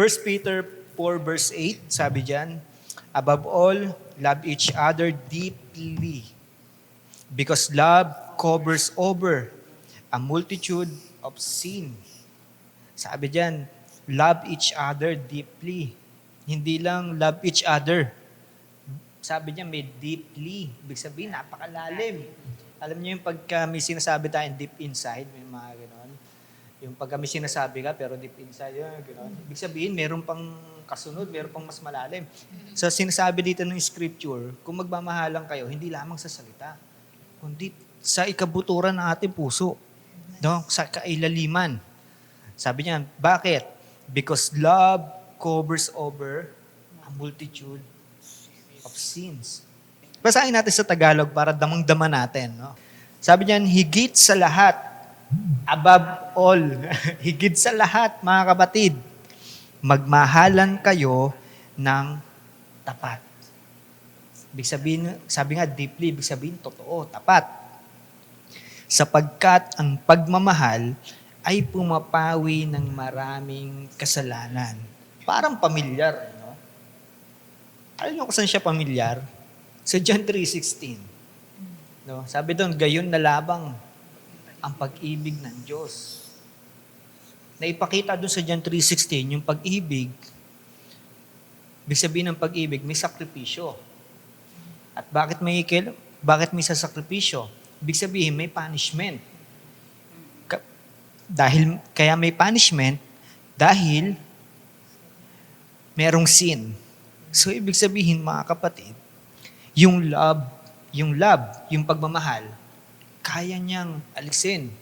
First Peter 4 verse 8, sabi diyan, above all, love each other deeply because love covers over a multitude of sin. Sabi diyan, love each other deeply. Hindi lang love each other. Sabi niya may deeply. Ibig sabihin, napakalalim. Alam niyo yung pagka may sinasabi tayong deep inside, may mga gano'n. Yung pagka may sinasabi ka, pero deep inside, yun, gano'n. Ibig sabihin, meron pang kasunod, meron pang mas malalim. Sa sinasabi dito ng scripture, kung magmamahalan kayo, hindi lamang sa salita, kundi sa ikabuturan ng ating puso. No? Sa kailaliman. Sabi niya, bakit? Because love covers over a multitude of sins. Basahin natin sa Tagalog para damang-dama natin. No? Sabi niyan, higit sa lahat, above all, higit sa lahat, mga kapatid, magmahalan kayo ng tapat. Ibig sabihin, sabi nga deeply, ibig sabihin totoo, tapat. Sapagkat ang pagmamahal ay pumapawi ng maraming kasalanan. Parang pamilyar. No? Alam niyo kung saan siya pamilyar? Sa John 3:16. No? Sabi doon, gayon na labang ang pag-ibig ng Diyos. Naipakita doon sa John 3:16, yung pag-ibig, ibig sabihin ng pag-ibig, may sakripisyo. At bakit may sasakripisyo? Ibig sabihin, may punishment. Kaya may punishment, dahil merong sin. So, ibig sabihin, mga kapatid, yung love, yung pagmamahal, kaya niyang alisin.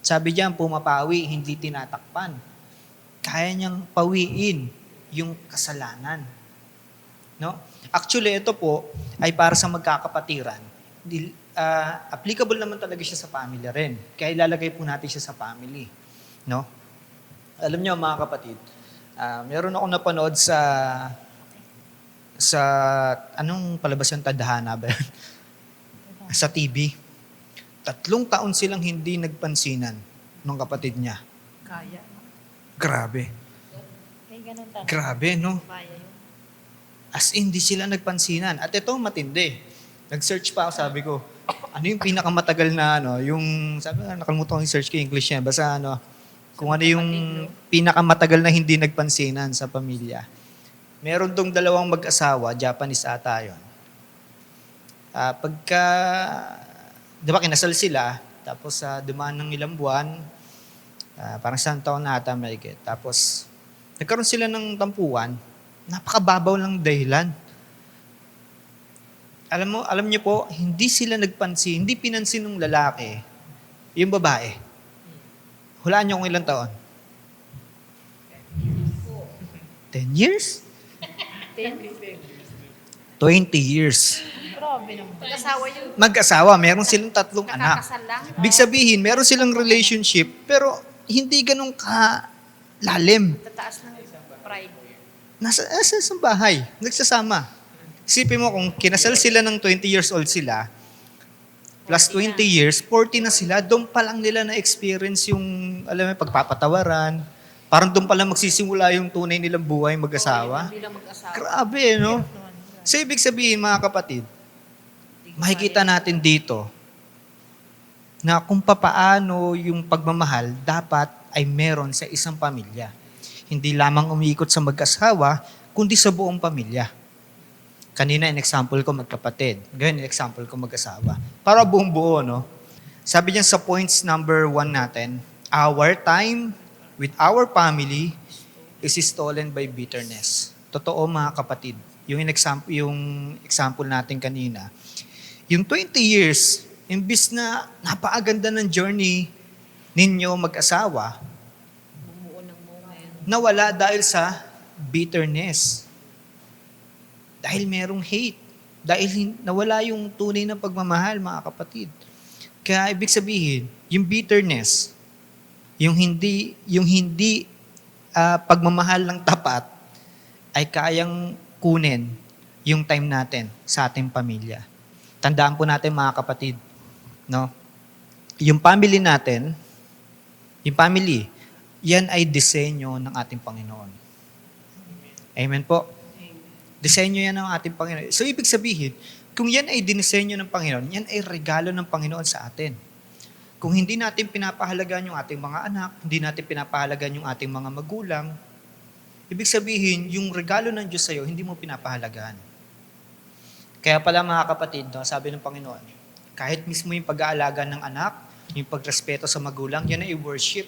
Sabi diyan, pumapawi, hindi tinatakpan. Kaya niyang pawiin yung kasalanan. No? Actually, ito po ay para sa magkakapatiran. Applicable naman talaga siya sa family rin. Kaya ilalagay po natin siya sa family. No? Alam niyo, mga kapatid, meron ako napanood sa anong palabas yung Tadhana ba yun? Sa TV. 3 taon silang hindi nagpansinan ng kapatid niya. Kaya. Grabe. May ganun talaga. Grabe, no? Kaya yun. As in, di sila nagpansinan. At ito, matindi. Nag-search pa ako, sabi ko, ano yung pinakamatagal na, sabi ko, nakalimutan ko yung search ko yung English niya. Basta, kung ano yung pinakamatagal na hindi nagpansinan sa pamilya. Meron tong 2 mag-asawa, Japanese ata yun. Pagka, di ba kinasal sila, tapos dumaan ng ilang buwan, parang 1 taon na ata may higit. Tapos, nagkaroon sila ng tampuan, napakababaw lang dahilan. Alam niyo po, hindi sila nagpansin, hindi pinansin ng lalaki, yung babae. Hulaan niyo kung ilang taon? 10 years? 20 years. Grabe naman. Mag-asawa yun. Mag-asawa, meron silang 3 anak. Kakakasal lang. Ibig sabihin, meron silang relationship, pero hindi ganun ka-lalim. Tataas ng pride. Nasa isang bahay, nagsasama. Isipin mo kung kinasal sila ng 20 years old sila, plus 20 years, 40 na sila, doon pa lang nila na-experience yung, alam mo, pagpapatawaran. Parang doon pa lang magsisimula yung tunay nilang buhay mag-asawa. Bilang mag-asawa. Grabe, no? So, ibig sabihin, mga kapatid, makikita natin dito na kung papaano yung pagmamahal dapat ay meron sa isang pamilya. Hindi lamang umiikot sa mag-asawa, kundi sa buong pamilya. Kanina, in-example ko magkapatid. Ngayon, in-example ko mag-asawa. Para buong buo, no? Sabi niya sa points number 1 natin, our time with our family is stolen by bitterness. Totoo, mga kapatid. Yung example natin kanina. Yung 20 years, imbis na napakaganda ng journey ninyo mag-asawa, Bumuo ng moment. nawala dahil sa bitterness. Dahil merong hate. Dahil nawala yung tunay na pagmamahal, mga kapatid. Kaya ibig sabihin, yung bitterness, yung hindi pagmamahal ng tapat, ay kayang kunin yung time natin sa ating pamilya. Tandaan po natin, mga kapatid, no? Yung family natin, yung family, yan ay disenyo ng ating Panginoon. Amen po. Disenyo yan ng ating Panginoon. So, ibig sabihin, kung yan ay dinisenyo ng Panginoon, yan ay regalo ng Panginoon sa atin. Kung hindi natin pinapahalagan yung ating mga anak, hindi natin pinapahalagan yung ating mga magulang, ibig sabihin, yung regalo ng Diyos sa'yo, hindi mo pinapahalagaan. Kaya pala mga kapatid, no, sabi ng Panginoon, kahit mismo yung pag-aalaga ng anak, yung pagrespeto sa magulang, yan ay worship.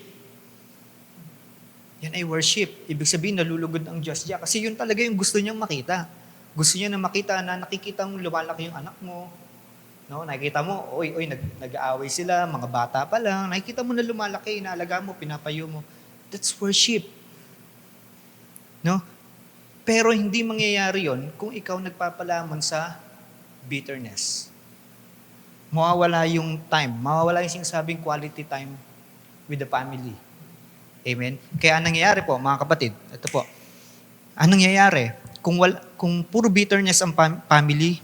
Yan ay worship. Ibig sabihin, nalulugod ang Diyos diyan. Kasi yun talaga yung gusto niyang makita. Gusto niya na makita na nakikita mo lumalaki yung anak mo. No, nakikita mo, nag-aaway sila, mga bata pa lang. Nakikita mo na lumalaki, inaalaga mo, pinapayo mo. That's worship. No? Pero hindi mangyayari yon kung ikaw nagpapalamon sa bitterness. Mawawala yung time. Mawawala yung sinasabing quality time with the family. Amen? Kaya anong nangyayari po, mga kapatid, ito po, anong nangyayari? Kung puro bitterness ang family,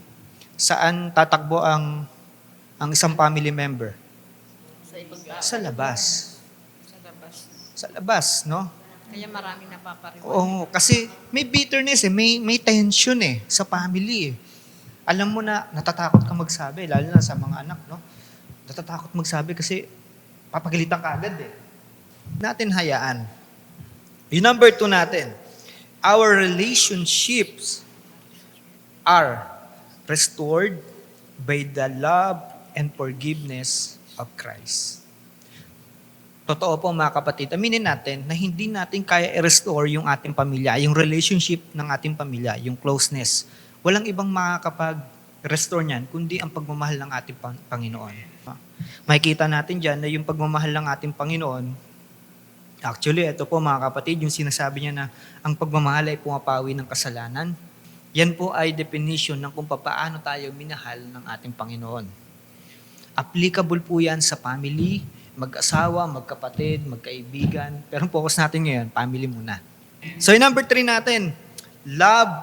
saan tatakbo ang isang family member? Sa ibang tao. Sa labas. Sa labas. Sa labas, no? Kaya maraming napapariwan. Oo, kasi may bitterness may tension sa family Alam mo na, natatakot ka magsabi, lalo na sa mga anak, no? Natatakot magsabi kasi papagalitan ka agad Natin hayaan. Yung number 2 natin, our relationships are restored by the love and forgiveness of Christ. Totoo po mga kapatid, aminin natin na hindi natin kaya i-restore yung ating pamilya, yung relationship ng ating pamilya, yung closeness. Walang ibang makakapag-restore niyan, kundi ang pagmamahal ng ating Panginoon. Makikita natin dyan na yung pagmamahal ng ating Panginoon, actually, ito po mga kapatid, yung sinasabi niya na ang pagmamahal ay pumapawi ng kasalanan. Yan po ay definition ng kung paano tayo minahal ng ating Panginoon. Applicable po yan sa family, mag-asawa, magkapatid, magkaibigan. Pero ang focus natin ngayon, family muna. So yung number 3 natin, love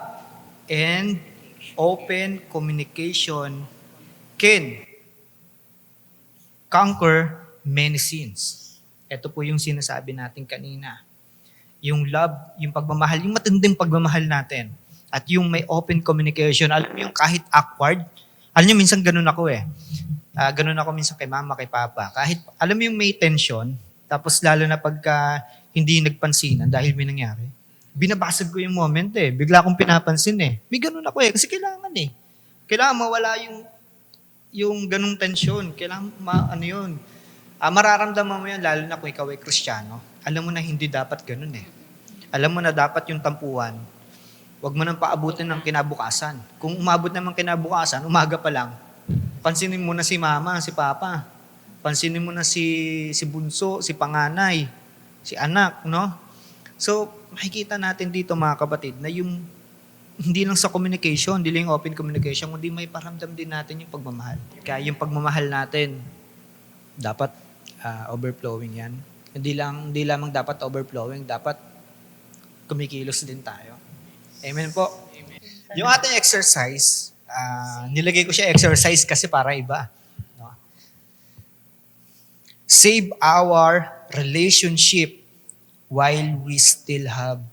and open communication can conquer many sins. Ito po yung sinasabi natin kanina. Yung love, yung pagmamahal, yung matinding pagmamahal natin. At yung may open communication. Alam mo yung kahit awkward, alam niyo minsan ganun ako ganun ako minsan kay mama, kay papa. Kahit, alam mo yung may tension, tapos lalo na pagka hindi nagpansinan dahil may nangyari, binabasag ko yung moment Bigla akong pinapansin May ganun ako kasi kailangan Kailangan mawala yung ganung tension. Kailangan, mararamdaman mo yan, lalo na kung ikaw ay Kristiyano. Alam mo na hindi dapat ganun Alam mo na dapat yung tampuhan, huwag mo nang paabutin ng kinabukasan. Kung umabot naman kinabukasan, umaga pa lang, pansinin mo na si mama, si papa. Pansinin mo na si bunso, si panganay, si anak, no? So, makikita natin dito mga kapatid na yung hindi lang sa communication, hindi lang yung open communication, kundi may paramdam din natin yung pagmamahal. Kaya yung pagmamahal natin, dapat overflowing yan. Hindi lamang dapat overflowing, dapat kumikilos din tayo. Amen po. Amen. Yung ating exercise, nilagay ko siya exercise kasi para iba. No? Save our relationship while we still have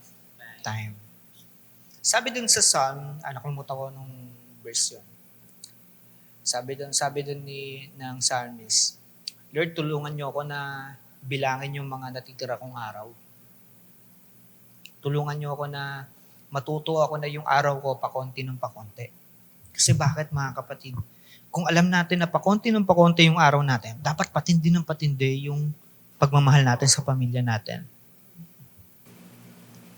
time. Sabi dun sa Psalm, nakalimutan ko nung verse yun. Sabi dun ng psalmist, Lord, tulungan niyo ako na bilangin yung mga natitira kong araw. Tulungan niyo ako na matuto ako na yung araw ko pakonti ng pakonti. Kasi bakit mga kapatid? Kung alam natin na pakonti ng pakonti yung araw natin, dapat patindi ng patindi yung pagmamahal natin sa pamilya natin.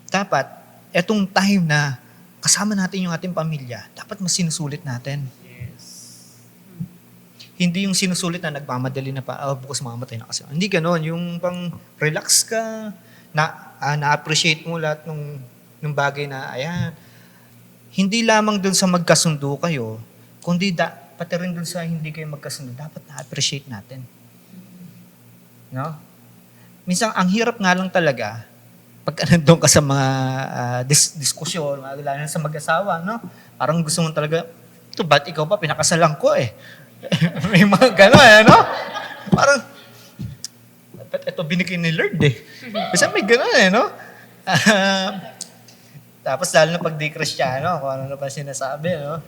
Dapat, etong time na kasama natin yung ating pamilya, dapat mas sinusulit natin. Yes. Hindi yung sinusulit na nagmamadali na bukas mamatay na kasi. Hindi ganon. Yung pang relax ka, na-appreciate mo lahat ng bagay na, hindi lamang dun sa magkasundo kayo, kundi pati rin dun sa hindi kayo magkasundo, dapat na-appreciate natin. No? Minsan, ang hirap nga lang talaga, pag nandun ka sa mga diskusyon, lalo na sa mag-asawa, no? Parang gusto mo talaga, ito, ba't ikaw pa, pinakasalan ko May mga gano'n, no? Parang, Dapat ito binigay ni Lord eh. Kasi may gano'n eh, no? Tapos lalo na pag di Kristiyano, kung ano na pa sinasabi, no?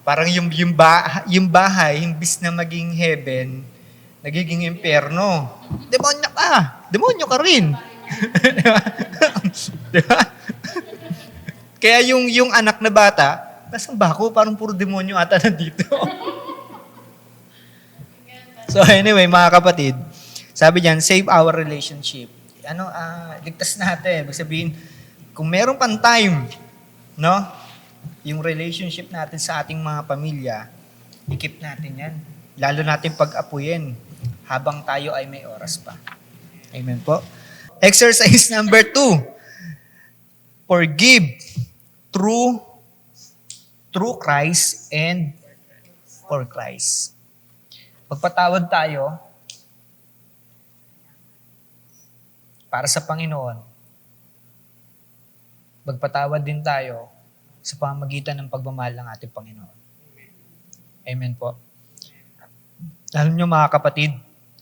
Parang yung bahay, imbis na maging heaven, nagiging impyerno. Demonyo ka! Demonyo ka rin! Di ba? Di ba? Kaya yung anak na bata, nasaan ba ako? Parang puro demonyo ata nandito. So anyway, mga kapatid, sabi diyan, save our relationship. Ligtas natin. Ibig sabihin, kung meron pang time, no? Yung relationship natin sa ating mga pamilya, i-keep natin yan. Lalo natin pag-apuyin habang tayo ay may oras pa. Amen po. Exercise number 2. Forgive through Christ and for Christ. Pagpatawad tayo para sa Panginoon. Magpatawad din tayo sa pamamagitan ng pagmamahal ng ating Panginoon. Amen po. Alam nyo mga kapatid,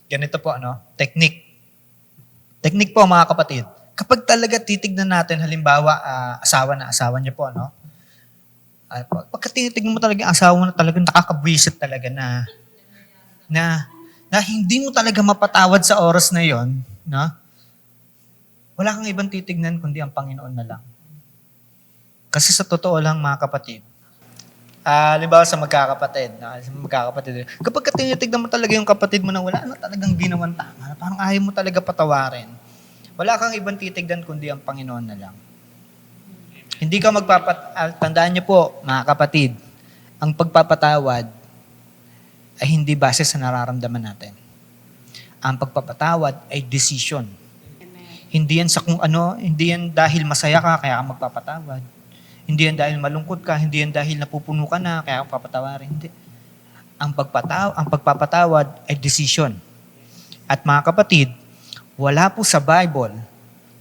ganito po, technique. Technique po mga kapatid. Kapag talaga titignan natin, halimbawa, asawa niyo po, pagka tinitignan mo talaga ang asawa mo na talagang nakakabwisit talaga na hindi mo talaga mapatawad sa oras na yon, wala kang ibang titignan kundi ang Panginoon na lang. Kasi sa totoo lang mga kapatid, halimbawa sa magkakapatid, kapag tinitignan mo talaga yung kapatid mo na wala na talagang ginawan tama, parang ayaw mo talaga patawarin, wala kang ibang titignan kundi ang Panginoon na lang. Hindi ka tandaan niyo po, mga kapatid, ang pagpapatawad ay hindi base sa nararamdaman natin. Ang pagpapatawad ay decision. Hindi yan sa kung ano, hindi yan dahil masaya ka, kaya ka magpapatawad. Hindi yan dahil malungkot ka, hindi yan dahil napupuno ka na, kaya ka papatawarin. Hindi. Ang pagpapatawad ay decision. At mga kapatid, wala po sa Bible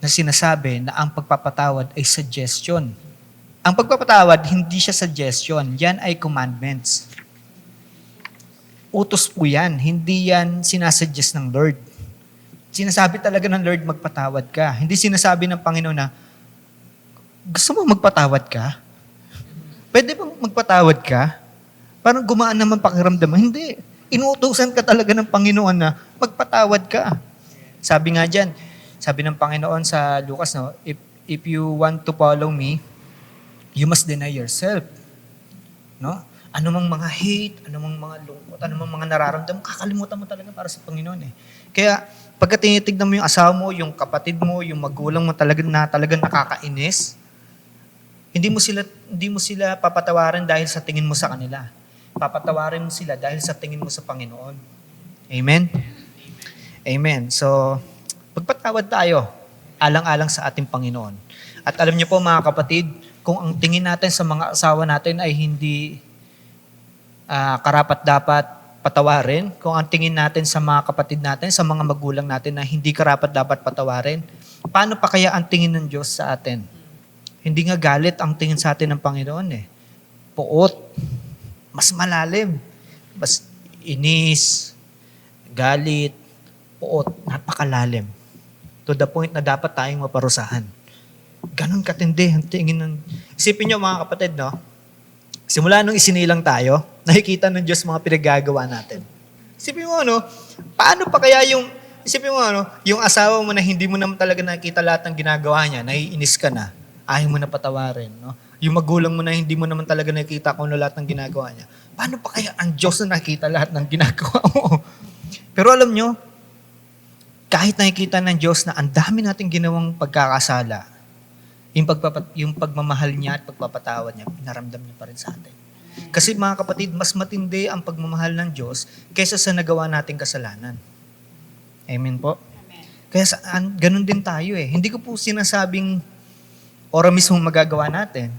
na sinasabi na ang pagpapatawad ay suggestion. Ang pagpapatawad, hindi siya suggestion. Yan ay commandments. Utos po yan. Hindi yan sinasuggest ng Lord. Sinasabi talaga ng Lord, magpatawad ka. Hindi sinasabi ng Panginoon na, gusto mo magpatawad ka? Pwede bang magpatawad ka? Parang gumaan naman pakiramdam mo. Hindi. Inuutosan ka talaga ng Panginoon na magpatawad ka. Sabi nga dyan, sabi ng Panginoon sa Lucas, if you want to follow me, you must deny yourself. No? Ano mang mga hate, ano mang mga lungkot, ano mang mga nararamdaman, kakalimutan mo talaga para sa Panginoon eh. Kaya, pagka tinitignan mo yung asawa mo, yung kapatid mo, yung magulang mo talagang nakakainis, hindi mo sila papatawarin dahil sa tingin mo sa kanila. Papatawarin mo sila dahil sa tingin mo sa Panginoon. Amen? Amen. So, pagpatawad tayo, alang-alang sa ating Panginoon. At alam niyo po mga kapatid, kung ang tingin natin sa mga asawa natin ay hindi karapat-dapat patawarin, kung ang tingin natin sa mga kapatid natin, sa mga magulang natin na hindi karapat-dapat patawarin, paano pa kaya ang tingin ng Diyos sa atin? Hindi nga galit ang tingin sa atin ng Panginoon eh. Puot, mas malalim, mas inis, galit, puot, napakalalim. To the point na dapat tayong maparusahan. Ganon katindi ang tingin ng... Isipin nyo mga kapatid, simula nung isinilang tayo, nakikita ng Diyos mga pinagagawa natin. Isipin mo, paano pa kaya isipin mo, yung asawa mo na hindi mo naman talaga nakikita lahat ng ginagawa niya, naiinis ka na, ayaw mo na patawarin, Yung magulang mo na hindi mo naman talaga nakikita kung ano lahat ng ginagawa niya. Paano pa kaya ang Diyos na nakikita lahat ng ginagawa mo? Pero alam nyo, kahit nakikita ng Diyos na ang dami nating ginawang pagkakasala, yung pagmamahal niya at pagpapatawad niya, pinaramdam niya pa rin sa atin. Kasi mga kapatid, mas matindi ang pagmamahal ng Diyos kaysa sa nagawa nating kasalanan. Amen po? Amen. Kaya ganun din tayo eh. Hindi ko po sinasabing ora mismo magagawa natin.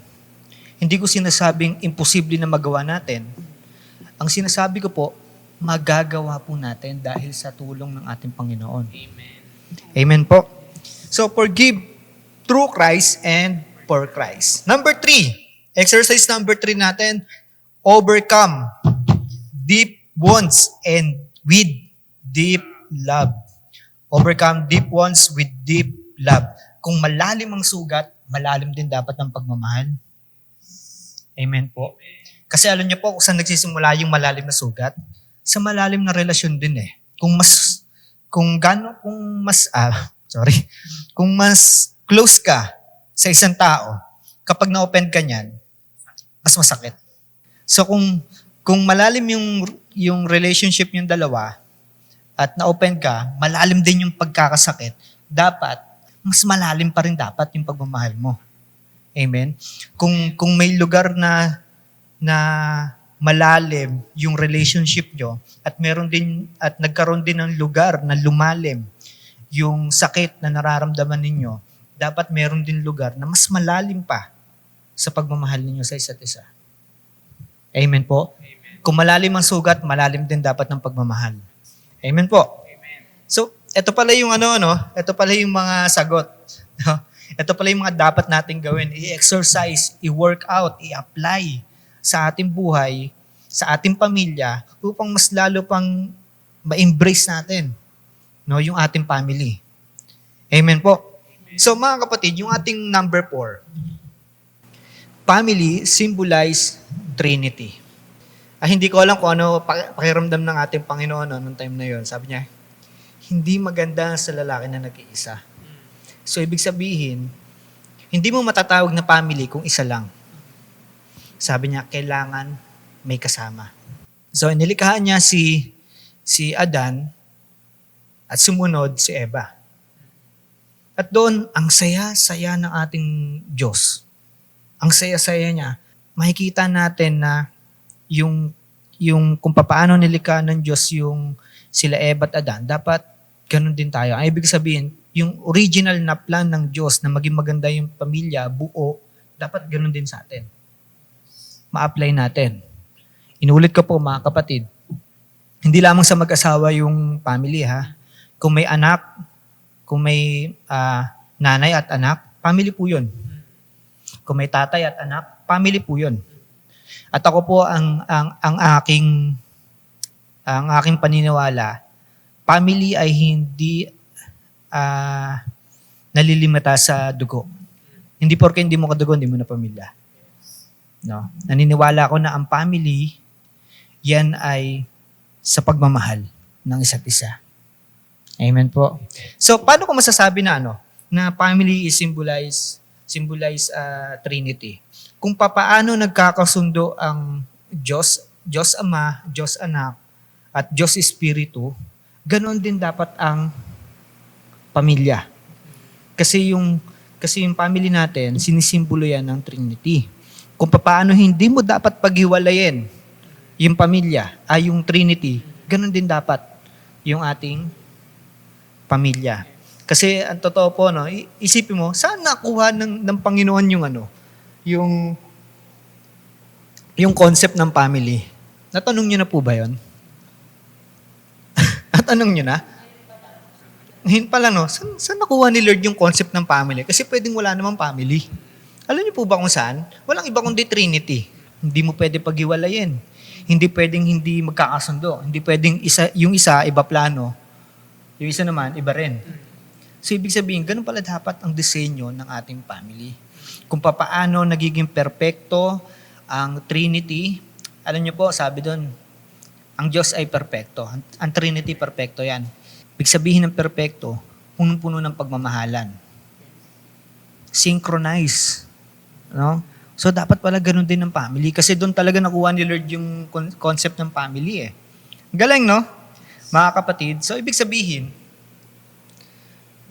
Hindi ko sinasabing imposible na magawa natin. Ang sinasabi ko po, magagawa po natin dahil sa tulong ng ating Panginoon. Amen. Amen po. So, forgive through Christ and for Christ. Number 3, exercise number 3 natin, overcome deep wounds and with deep love. Overcome deep ones with deep love. Kung malalim ang sugat, malalim din dapat ang pagmamahal. Amen po. Kasi alam niyo po kung saan nagsisimula yung malalim na sugat? Sa malalim na relasyon din eh. Kung mas close ka sa isang tao, kapag na-open ka niyan, mas masakit. So kung malalim yung relationship yung dalawa at na-open ka, malalim din yung pagkakasakit, dapat mas malalim pa rin dapat yung pagmamahal mo. Amen. Kung may lugar na malalim yung relationship nyo at nagkaroon din ng lugar na lumalim yung sakit na nararamdaman ninyo, dapat meron din lugar na mas malalim pa sa pagmamahal ninyo sa isa't isa. Amen po? Amen. Kung malalim ang sugat, malalim din dapat ng pagmamahal. Amen po? Amen. So, ito pala yung ito pala yung mga sagot. Ito pala yung mga dapat nating gawin. I-exercise, i-work out, i-apply sa ating buhay, sa ating pamilya, upang mas lalo pang ma-embrace natin yung ating family. Amen po? Amen. So mga kapatid, yung ating number 4, family symbolize Trinity. Hindi ko alam kung ano pakiramdam ng ating Panginoon noong time na yon. Sabi niya, hindi maganda sa lalaki na nag-iisa. So ibig sabihin, hindi mo matatawag na family kung isa lang. Sabi niya, kailangan may kasama. So nilikhahan niya si Adan at sumunod si Eva. At doon, ang saya-saya ng ating Diyos. Ang saya-saya niya. Makikita natin na yung kung paano nilikha ng Diyos yung sila Eva at Adan, dapat ganun din tayo. Ang ibig sabihin, yung original na plan ng Diyos na maging maganda yung pamilya, buo, dapat ganun din sa atin. Ma-apply natin. Inulit ko po mga kapatid, hindi lamang sa mag-asawa yung family ha. Kung may anak, kung may nanay at anak, family po yun. Kung may tatay at anak, family po yun. At ako po ang aking paniniwala, family ay hindi nalilimita sa dugo. Hindi porke hindi mo kadugo, hindi mo na pamilya. No? Naniniwala ako na ang family, yan ay sa pagmamahal ng isa't isa. Amen po. So, paano ko masasabi na na family is symbolize Trinity? Kung papaano nagkakasundo ang Diyos Ama, Diyos Anak, at Diyos Espiritu, ganoon din dapat ang pamilya. Kasi yung family natin, sinisimbolo yan ng Trinity. Kung paano hindi mo dapat paghiwalayin yung pamilya, yung Trinity, ganoon din dapat yung ating pamilya. Kasi ang totoo po, isipin mo, saan nakuha ng Panginoon yung concept ng family? Natanong niyo na po ba yun? Natanong niyo na? Ngayon pa lang, saan nakuha ni Lord yung concept ng family? Kasi pwedeng wala namang family. Alam niyo po ba kung saan? Walang iba kundi Trinity. Hindi mo pwede paghiwalayin. Hindi pwedeng hindi magkakasundo. Hindi pwedeng yung isa, iba plano. Yung isa naman, iba rin. So, ibig sabihin, ganun pala dapat ang disenyo ng ating family. Kung paano nagiging perpekto ang Trinity, alam niyo po, sabi doon, ang Diyos ay perpekto. Ang Trinity, perpekto yan. Ibig sabihin ng perpekto, punong-puno ng pagmamahalan. Synchronize. No? So, dapat pala ganun din ng family. Kasi doon talaga nakuha ni Lord yung concept ng family eh. Galing, no? Mga kapatid. So, ibig sabihin,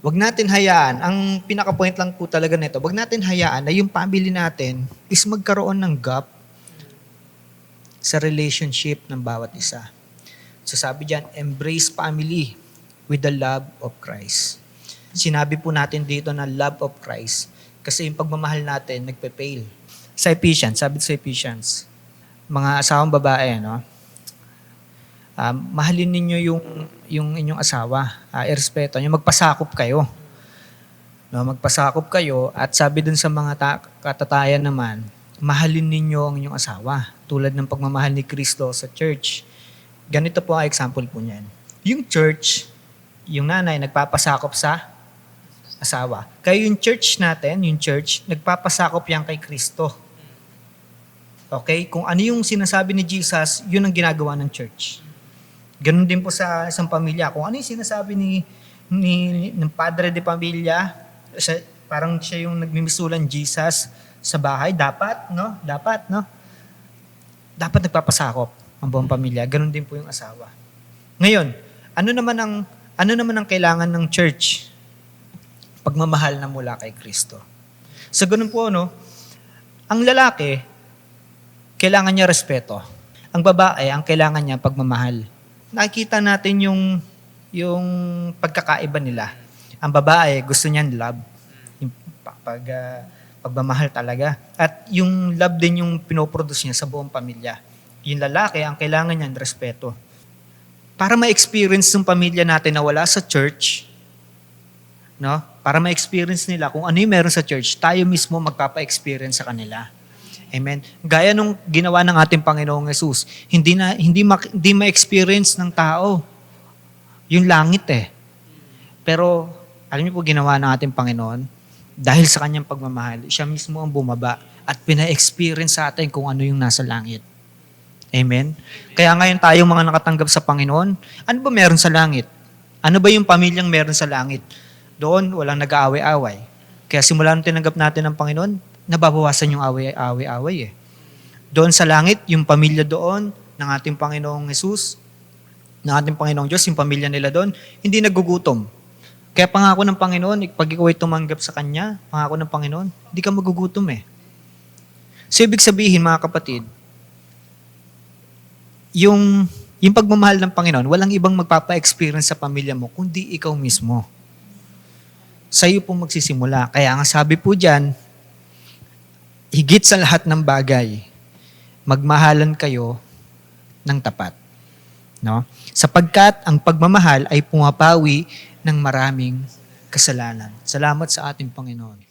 wag natin hayaan, ang pinaka-point lang po talaga nito, wag natin hayaan na yung family natin is magkaroon ng gap sa relationship ng bawat isa. So sabi diyan, embrace family with the love of Christ. Sinabi po natin dito na love of Christ kasi yung pagmamahal natin nagpe-fail. Sa Ephesians, sabi sa Ephesians, mga asawang babae, mahalin ninyo yung inyong asawa, irespeto nyo, magpasakop kayo. Magpasakop kayo at sabi dun sa mga katatayan naman, mahalin ninyo ang inyong asawa tulad ng pagmamahal ni Kristo sa church. Ganito po ang example po niyan. Yung church, Yung nanay nagpapasakop sa asawa. Kaya yung church natin, nagpapasakop yan kay Kristo. Okay? Kung ano yung sinasabi ni Jesus, yun ang ginagawa ng church. Ganun din po sa isang pamilya. Kung ano yung sinasabi ng padre de pamilya, parang siya yung nagmimisulan Jesus sa bahay, dapat nagpapasakop ang buong pamilya. Ganun din po yung asawa. Ngayon, ano naman ang kailangan ng church? Pagmamahal na mula kay Kristo. Sa ganun po, ang lalaki, kailangan niya respeto. Ang babae, ang kailangan niya pagmamahal. Nakikita natin yung pagkakaiba nila. Ang babae, gusto niyan love. Yung pagmamahal talaga. At yung love din yung pinoproduce niya sa buong pamilya. Yung lalaki, ang kailangan niyan respeto. Para ma-experience ng pamilya natin na wala sa church, para ma-experience nila kung ano yung meron sa church, tayo mismo magpapa-experience sa kanila. Amen. Gaya nung ginawa ng ating Panginoong Yesus, hindi ma-experience ng tao yung langit Pero alam niyo po ginawa ng ating Panginoon, dahil sa kanyang pagmamahal, siya mismo ang bumaba at pina-experience sa atin kung ano yung nasa langit. Amen. Kaya ngayon tayong mga nakatanggap sa Panginoon, ano ba meron sa langit? Ano ba yung pamilyang meron sa langit? Doon, walang nag-aaway-away. Kaya simula nung tinanggap natin ng Panginoon, nababawasan yung away-away Doon sa langit, yung pamilya doon, ng ating Panginoong Jesus, ng ating Panginoong Diyos, yung pamilya nila doon, hindi nagugutom. Kaya pangako ng Panginoon, pag ikaw ay tumanggap sa Kanya, pangako ng Panginoon, hindi ka magugutom So, ibig sabihin, mga kapatid, yung pagmamahal ng Panginoon, walang ibang magpapa-experience sa pamilya mo, kundi ikaw mismo. Sa iyo po magsisimula. Kaya nga sabi po dyan, higit sa lahat ng bagay, magmahalan kayo ng tapat. Sapagkat ang pagmamahal ay pumapawi ng maraming kasalanan. Salamat sa ating Panginoon.